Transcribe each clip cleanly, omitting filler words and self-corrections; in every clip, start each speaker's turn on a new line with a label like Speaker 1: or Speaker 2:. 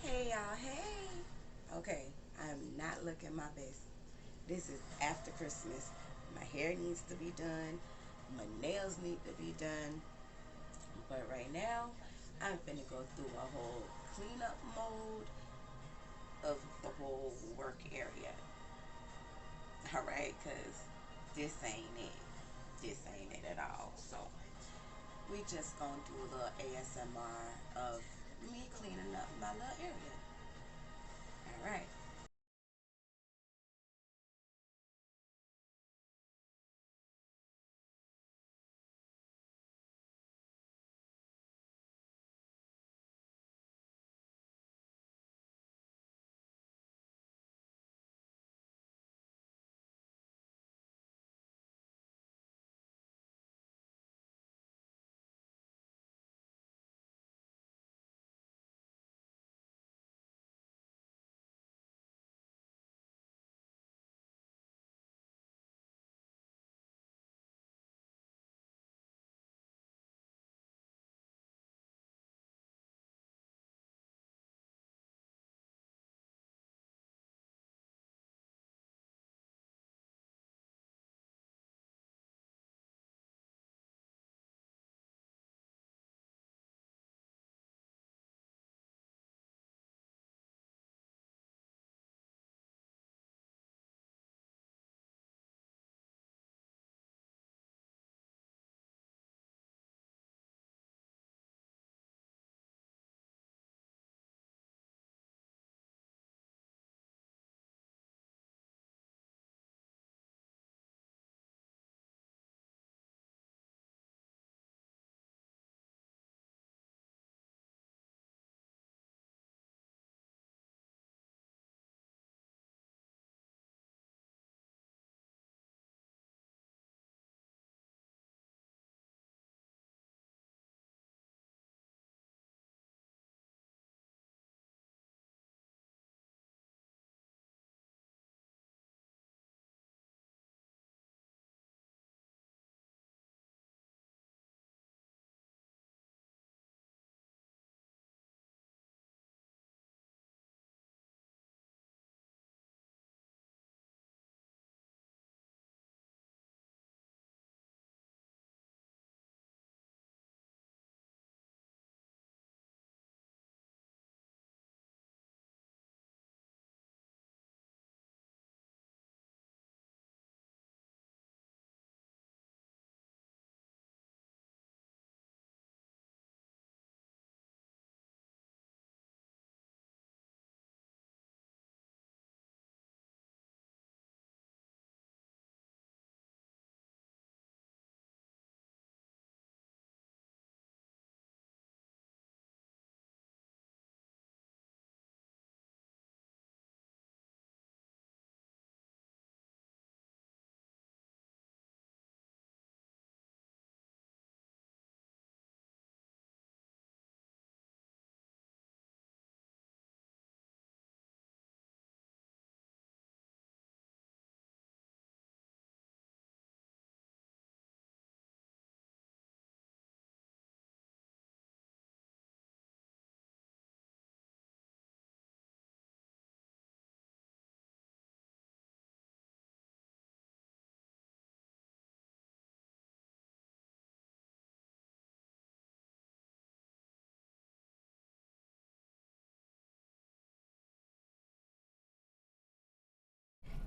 Speaker 1: Hey y'all, hey. Okay, I'm not looking my best. This is after Christmas. My hair needs to be done. My nails need to be done. But right now, I'm finna go through a whole cleanup mode of the whole work area. Alright, because this ain't it. This ain't it at all. So, we just gonna do a little ASMR of me cleaning up my little area. Alright.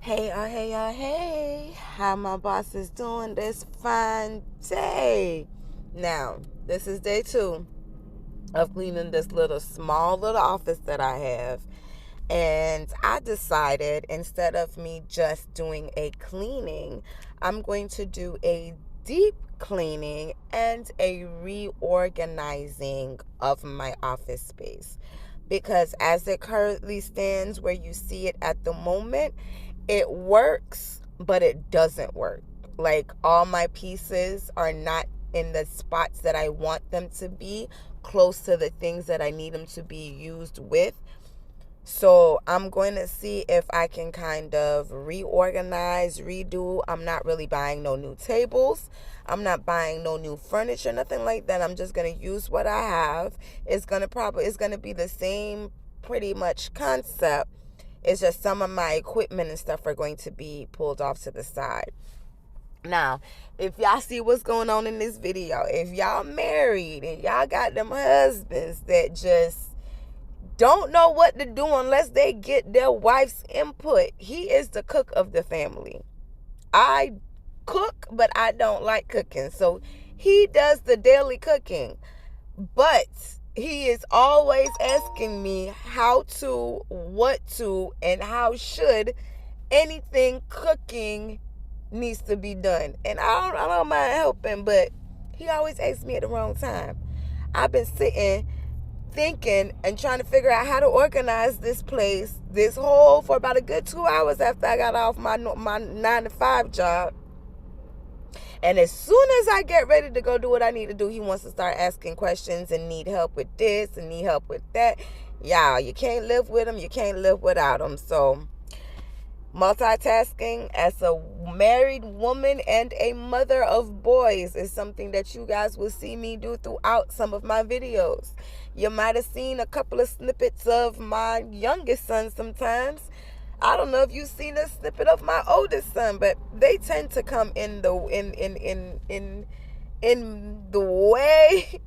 Speaker 1: Hey. How my boss is doing this fine day. Now, this is day two of cleaning this small little office that I have. And I decided instead of me just doing a cleaning, I'm going to do a deep cleaning and a reorganizing of my office space. Because as it currently stands, where you see it at the moment, it works, but it doesn't work. Like, all my pieces are not in the spots that I want them to be, close to the things that I need them to be used with. So I'm going to see if I can kind of reorganize, redo. I'm not really buying no new tables. I'm not buying no new furniture, nothing like that. I'm just going to use what I have. It's going to be the same pretty much concept. It's just some of my equipment and stuff are going to be pulled off to the side. Now, if y'all see what's going on in this video, if y'all married and y'all got them husbands that just don't know what to do unless they get their wife's input, he is the cook of the family. I cook, but I don't like cooking. So he does the daily cooking. But he is always asking me how to, what to, and how should anything cooking needs to be done. And I don't mind helping, but he always asks me at the wrong time. I've been sitting thinking and trying to figure out how to organize this place for about a good 2 hours after I got off my 9-to-5 job. And as soon as I get ready to go do what I need to do, he wants to start asking questions and need help with this and need help with that. Y'all, you can't live with him. You can't live without him. So multitasking as a married woman and a mother of boys is something that you guys will see me do throughout some of my videos. You might have seen a couple of snippets of my youngest son sometimes. I don't know if you've seen a snippet of my oldest son, but they tend to come in the way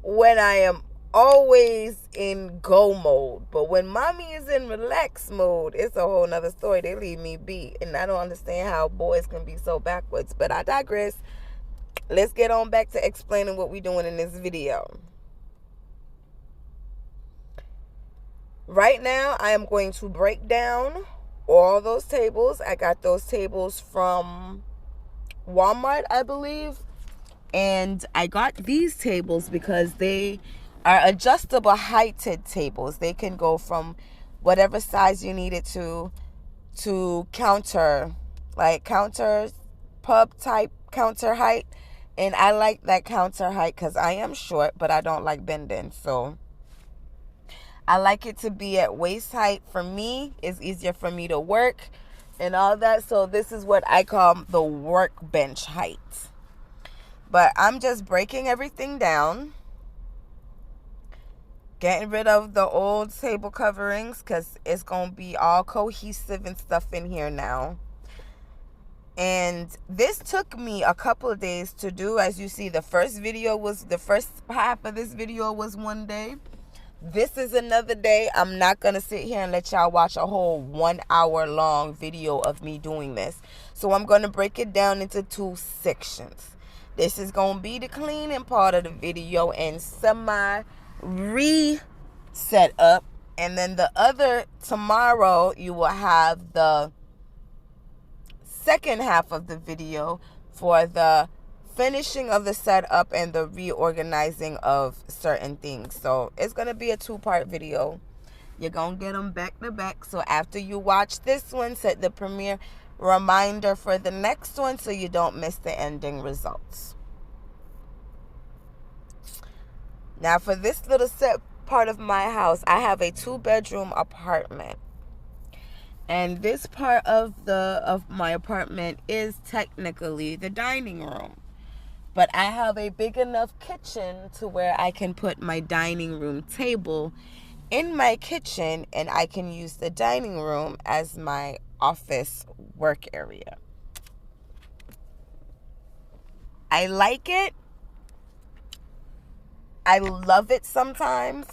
Speaker 1: when I am always in go mode. But when mommy is in relax mode, it's a whole nother story. They leave me be. And I don't understand how boys can be so backwards. But I digress. Let's get on back to explaining what we're doing in this video. Right now, I am going to break down all those tables. I got those tables from Walmart, I believe. And I got these tables because they are adjustable heighted tables. They can go from whatever size you need it to counter pub type counter height. And I like that counter height because I am short, but I don't like bending. So I like it to be at waist height. For me, it's easier for me to work and all that. So this is what I call the workbench height. But I'm just breaking everything down. Getting rid of the old table coverings because it's going to be all cohesive and stuff in here now. And this took me a couple of days to do. As you see, the first half of this video was one day. This is another day. I'm not going to sit here and let y'all watch a whole 1 hour long video of me doing this. So I'm going to break it down into 2 sections. This is going to be the cleaning part of the video and reset up. And then the other, tomorrow, you will have the second half of the video for the finishing of the setup and the reorganizing of certain things. So it's going to be a 2-part video. You're going to get them back to back. So after you watch this one, set the premiere reminder for the next one so you don't miss the ending results. Now for this little set part of my house, I have a 2-bedroom apartment. And this part of my apartment is technically the dining room. But I have a big enough kitchen to where I can put my dining room table in my kitchen and I can use the dining room as my office work area. I like it. I love it sometimes.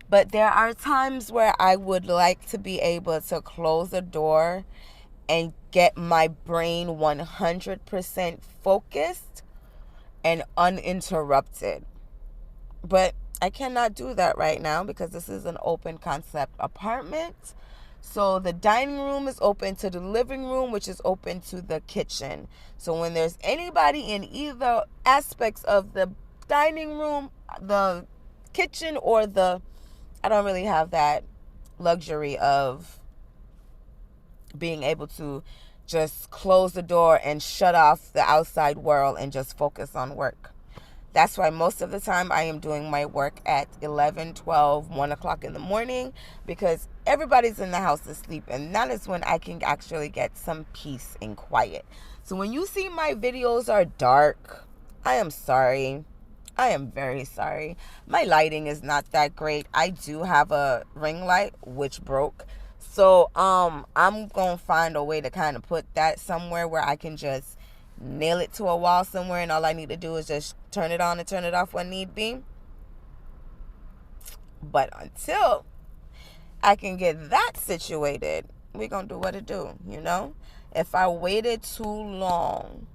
Speaker 1: But there are times where I would like to be able to close the door and get my brain 100% focused and uninterrupted. But I cannot do that right now because this is an open concept apartment. So the dining room is open to the living room, which is open to the kitchen. So when there's anybody in either aspects of the dining room, the kitchen, or I don't really have that luxury of being able to just close the door and shut off the outside world and just focus on work. That's why most of the time I am doing my work at 11, 12, 1 o'clock in the morning because everybody's in the house asleep, and that is when I can actually get some peace and quiet. So when you see my videos are dark, I am sorry. I am very sorry. My lighting is not that great. I do have a ring light which broke. So I'm going to find a way to kind of put that somewhere where I can just nail it to a wall somewhere, and all I need to do is just turn it on and turn it off when need be. But until I can get that situated, we're going to do what it do, you know? If I waited too long,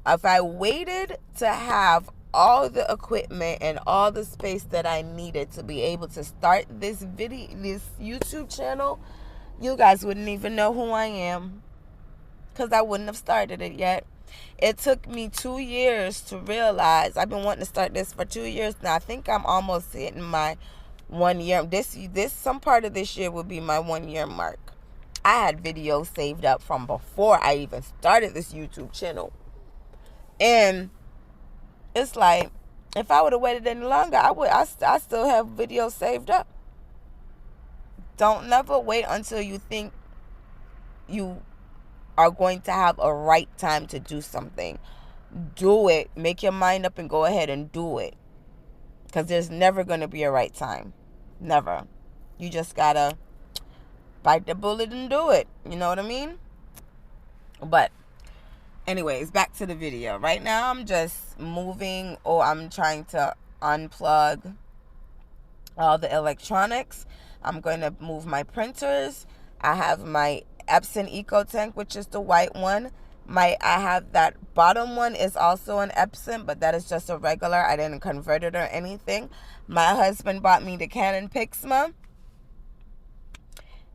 Speaker 1: if I waited to have all the equipment and all the space that I needed to be able to start this YouTube channel, you guys wouldn't even know who I am, because I wouldn't have started it yet. It took me 2 years to realize. I've been wanting to start this for 2 years now. I think I'm almost hitting my 1 year. This some part of this year will be my 1 year mark. I had videos saved up from before I even started this YouTube channel. And it's like, if I would have waited any longer, I still have videos saved up. Don't never wait until you think you are going to have a right time to do something. Do it. Make your mind up and go ahead and do it. Because there's never going to be a right time. Never. You just got to bite the bullet and do it. You know what I mean? But anyways, back to the video. Right now I'm just moving, or I'm trying to unplug all the electronics. I'm going to move my printers. I have my Epson Eco Tank, which is the white one. I have that bottom one is also an Epson, but that is just a regular. I didn't convert it or anything. My husband bought me the Canon Pixma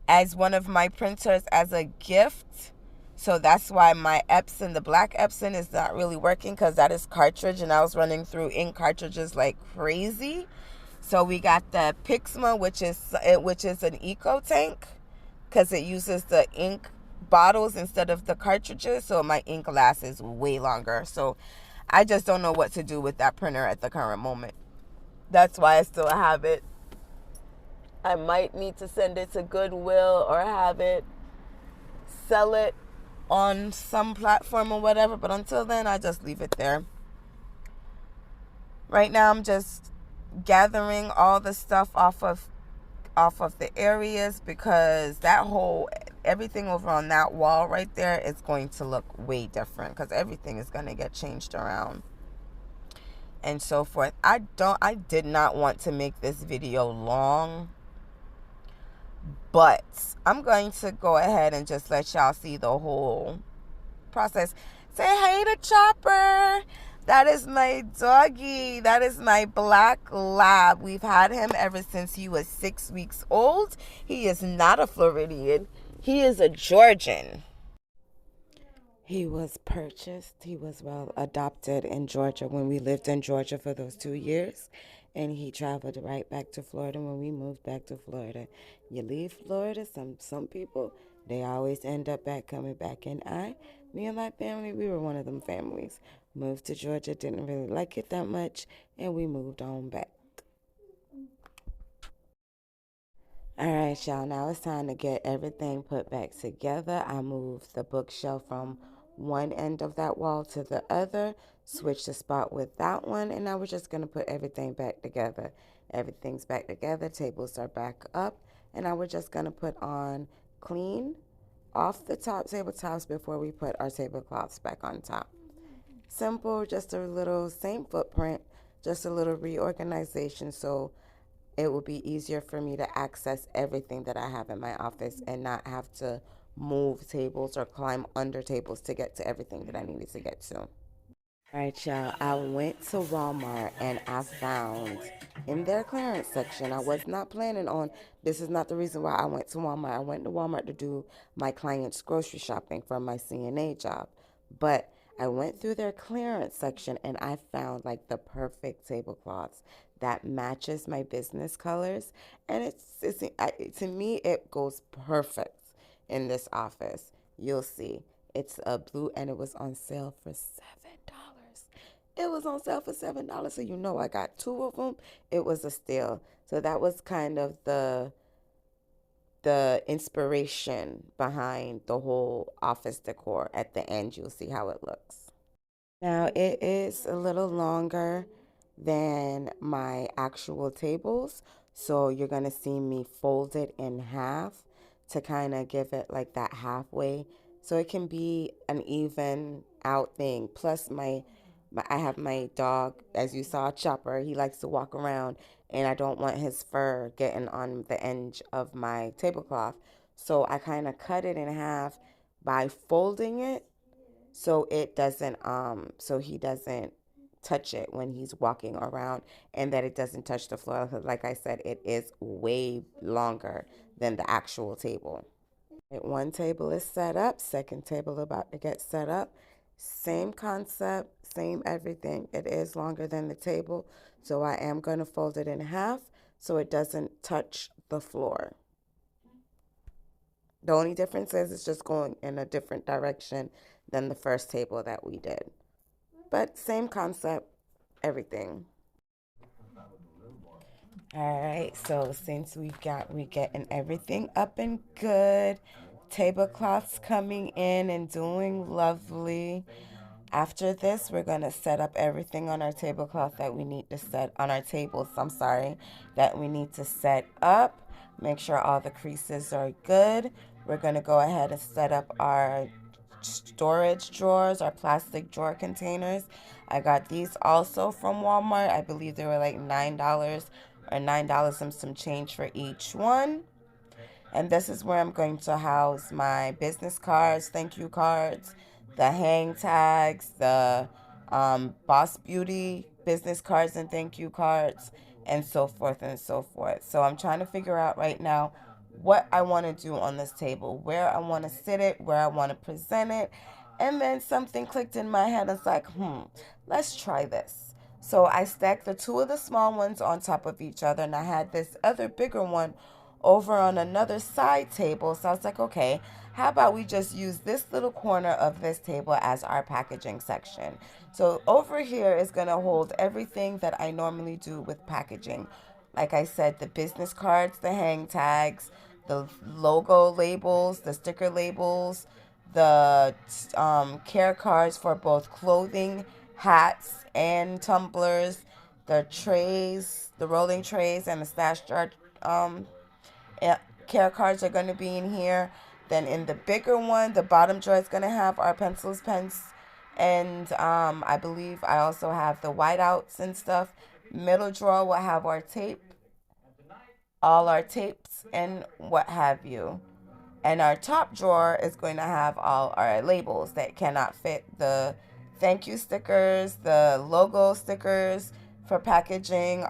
Speaker 1: as one of my printers as a gift. So that's why my Epson, the black Epson, is not really working, because that is cartridge, and I was running through ink cartridges like crazy. So we got the Pixma, which is an Eco Tank, because it uses the ink bottles instead of the cartridges, so my ink lasts way longer. So I just don't know what to do with that printer at the current moment. That's why I still have it. I might need to send it to Goodwill or have it, sell it on some platform or whatever, but until then I just leave it there. Right now I'm just gathering all the stuff off of the areas, because everything over on that wall right there is going to look way different, because everything is going to get changed around and so forth. I did not want to make this video long, but I'm going to go ahead and just let y'all see the whole process. Say hey to Chopper. That is my doggy. That is my black lab. We've had him ever since he was 6 weeks old. He is not a Floridian. He is a Georgian. He was purchased. He was adopted in Georgia when we lived in Georgia for those 2 years. And he traveled right back to Florida when we moved back to Florida. You leave Florida, some people, they always end up coming back. And me and my family, we were one of them families. Moved to Georgia, didn't really like it that much, and we moved on back. All right, y'all, now it's time to get everything put back together. I moved the bookshelf from one end of that wall to the other, switched the spot with that one, and now we're just going to put everything back together. Everything's back together, tables are back up, and now we're just going to put on clean off the top tabletops before we put our tablecloths back on top. Simple, just a little same footprint, just a little reorganization, so it will be easier for me to access everything that I have in my office and not have to move tables or climb under tables to get to everything that I needed to get to. All right, y'all, I went to Walmart and I found in their clearance section, I was not planning on, this is not the reason why I went to Walmart. I went to Walmart to do my client's grocery shopping for my CNA job. But I went through their clearance section and I found like the perfect tablecloths that matches my business colors. And to me, it goes perfect in this office. You'll see. It's a blue and it was on sale for $7. It was on sale for $7, so you know I got 2 of them. It was a steal. So that was kind of the inspiration behind the whole office decor. At the end, you'll see how it looks. Now it is a little longer than my actual tables. So you're going to see me fold it in half to kind of give it like that halfway. So it can be an even out thing. Plus I have my dog, as you saw, Chopper. He likes to walk around and I don't want his fur getting on the edge of my tablecloth. So I kind of cut it in half by folding it so it doesn't so he doesn't touch it when he's walking around, and that it doesn't touch the floor. Like I said, it is way longer than the actual table. One table is set up, second table about to get set up. Same concept, same everything. It is longer than the table, so I am going to fold it in half so it doesn't touch the floor. The only difference is it's just going in a different direction than the first table that we did. But same concept, everything. All right, so since we getting everything up and good, tablecloths coming in and doing lovely. After this, we're gonna set up everything on our tablecloth that we need to set on our tables. I'm sorry, that we need to set up. Make sure all the creases are good. We're gonna go ahead and set up our storage drawers, our plastic drawer containers. I got these also from Walmart. I believe they were like $9 or $9 and some change for each one. And this is where I'm going to house my business cards, thank you cards, the hang tags, the Boss Beauty business cards and thank you cards, and so forth and so forth. So I'm trying to figure out right now what I want to do on this table, where I want to sit it, where I want to present it. And then something clicked in my head. It's like, let's try this. So I stacked the two of the small ones on top of each other, and I had this other bigger one over on another side table. So I was like, okay, how about we just use this little corner of this table as our packaging section? So over here is going to hold everything that I normally do with packaging. Like I said, the business cards, the hang tags, the logo labels, the sticker labels, the care cards for both clothing, hats, and tumblers, the trays, the rolling trays, and the stash jar care cards are going to be in here. Then in the bigger one, the bottom drawer is going to have our pencils, pens, and I believe I also have the whiteouts and stuff. Middle drawer will have our tape, all our tapes, and what have you. And our top drawer is going to have all our labels that cannot fit: the thank you stickers, the logo stickers for packaging.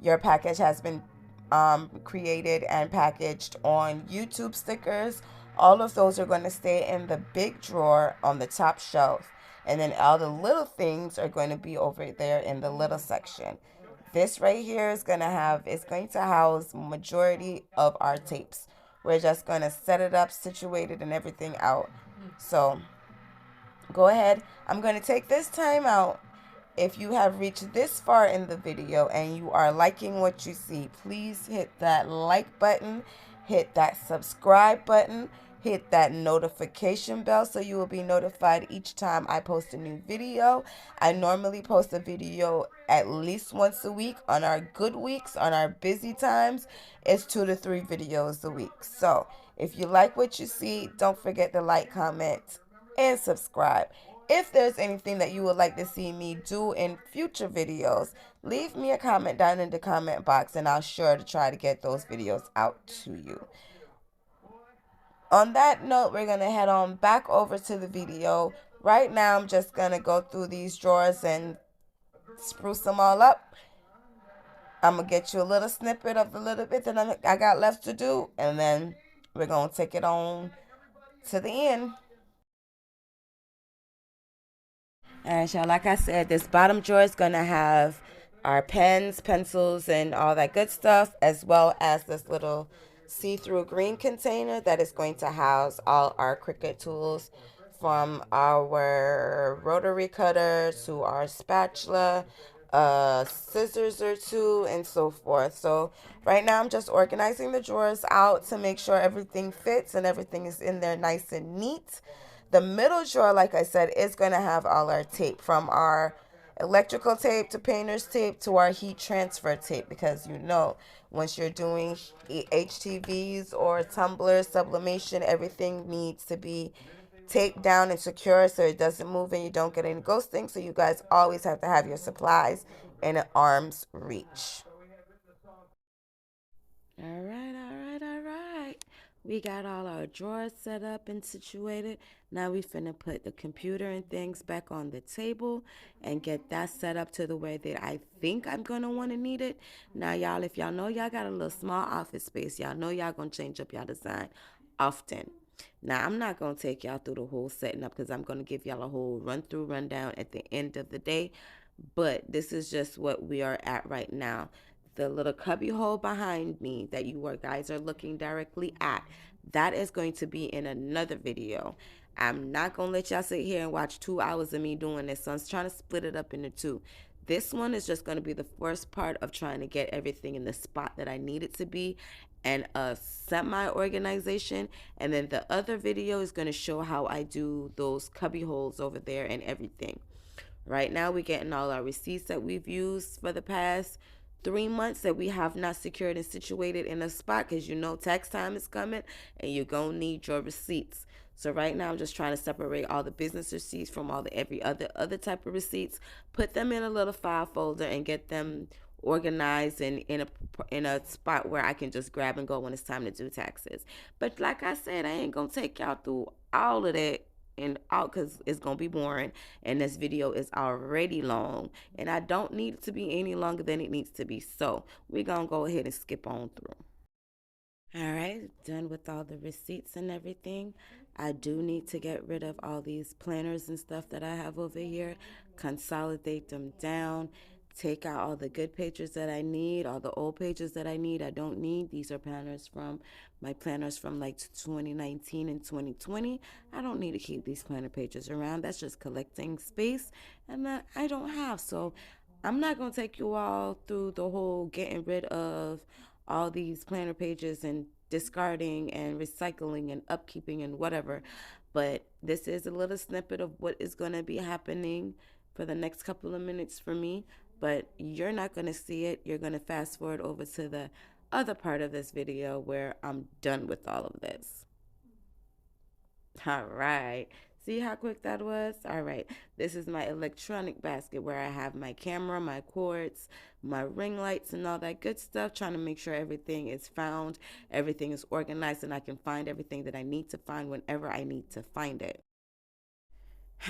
Speaker 1: Your package has been created and packaged on YouTube stickers. All of those are going to stay in the big drawer on the top shelf. And then all the little things are going to be over there in the little section. This right here is going to house majority of our tapes. We're just going to set it up, situate it, and everything out. So go ahead. I'm going to take this time out. If you have reached this far in the video and you are liking what you see, please hit that like button, hit that subscribe button, hit that notification bell so you will be notified each time I post a new video. I normally post a video at least once a week. On our good weeks, on our busy times, it's 2 to 3 videos a week. So if you like what you see, don't forget to like, comment, and subscribe. If there's anything that you would like to see me do in future videos, leave me a comment down in the comment box and I'll sure to try to get those videos out to you. On that note, we're going to head on back over to the video. Right now, I'm just going to go through these drawers and spruce them all up. I'm going to get you a little snippet of the little bit that I got left to do, and then we're going to take it on to the end. All right, y'all, like I said, this bottom drawer is going to have our pens, pencils, and all that good stuff, as well as this little see-through green container that is going to house all our Cricut tools, from our rotary cutter to our spatula, scissors or two, and so forth. So right now I'm just organizing the drawers out to make sure everything fits and everything is in there nice and neat. The middle drawer, like I said, is going to have all our tape from our electrical tape to painter's tape to our heat transfer tape, because once you're doing HTVs or tumblers, sublimation, everything needs to be taped down and secure so it doesn't move and you don't get any ghosting. So you guys always have to have your supplies in an arm's reach. All right, all right, all right. We got all our drawers set up and situated. Now we finna put the computer and things back on the table and get that set up to the way that I think I'm gonna wanna need it. Now y'all, if y'all know y'all got a little small office space, y'all know y'all gonna change up y'all design often. Now I'm not gonna take y'all through the whole setting up because I'm gonna give y'all a whole rundown at the end of the day. But this is just what we are at right now. The little cubby hole behind me that guys are looking directly at, that is going to be in another video. I'm not going to let y'all sit here and watch 2 hours of me doing this. So I'm trying to split it up into two. This one is just going to be the first part of trying to get everything in the spot that I need it to be and a semi-organization. And then the other video is going to show how I do those cubby holes over there and everything. Right now, we're getting all our receipts that we've used for the past 3 months that we have not secured and situated in a spot, because tax time is coming and you're going to need your receipts. So right now I'm just trying to separate all the business receipts from all the every other type of receipts, put them in a little file folder and get them organized and in a spot where I can just grab and go when it's time to do taxes. But like I said, I ain't going to take y'all through all of that and out because it's gonna be boring, and this video is already long and I don't need it to be any longer than it needs to be, so we're gonna go ahead and skip on through. All right, done with all the receipts and everything. I do need to get rid of all these planners and stuff that I have over here, consolidate them down, take out all the good pages that I need, all the old pages that I don't need. These are my planners from like 2019 and 2020. I don't need to keep these planner pages around. That's just collecting space and that I don't have. So I'm not going to take you all through the whole getting rid of all these planner pages and discarding and recycling and upkeeping and whatever. But this is a little snippet of what is going to be happening for the next couple of minutes for me. But you're not going to see it. You're going to fast forward over to the other part of this video where I'm done with all of this. All right. See how quick that was? All right. This is my electronic basket where I have my camera, my cords, my ring lights, and all that good stuff, trying to make sure everything is found, everything is organized, and I can find everything that I need to find whenever I need to find it.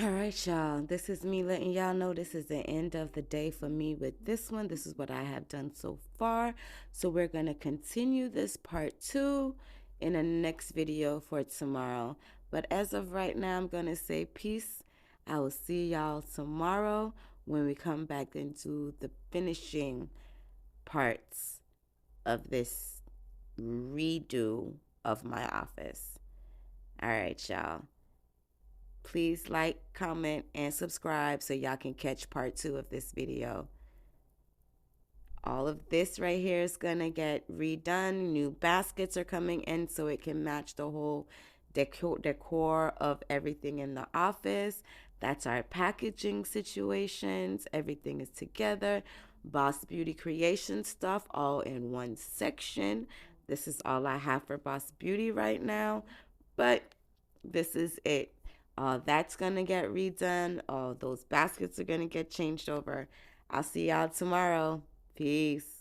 Speaker 1: All right, y'all. This is me letting y'all know this is the end of the day for me with this one. This is what I have done so far. So we're going to continue this part 2 in the next video for tomorrow. But as of right now, I'm going to say peace. I will see y'all tomorrow when we come back into the finishing parts of this redo of my office. All right, y'all. Please like, comment, and subscribe so y'all can catch part 2 of this video. All of this right here is going to get redone. New baskets are coming in so it can match the whole decor of everything in the office. That's our packaging situations. Everything is together. Bawse Beauty Creation stuff all in one section. This is all I have for Bawse Beauty right now. But this is it. That's going to get redone. All those baskets are going to get changed over. I'll see y'all tomorrow. Peace.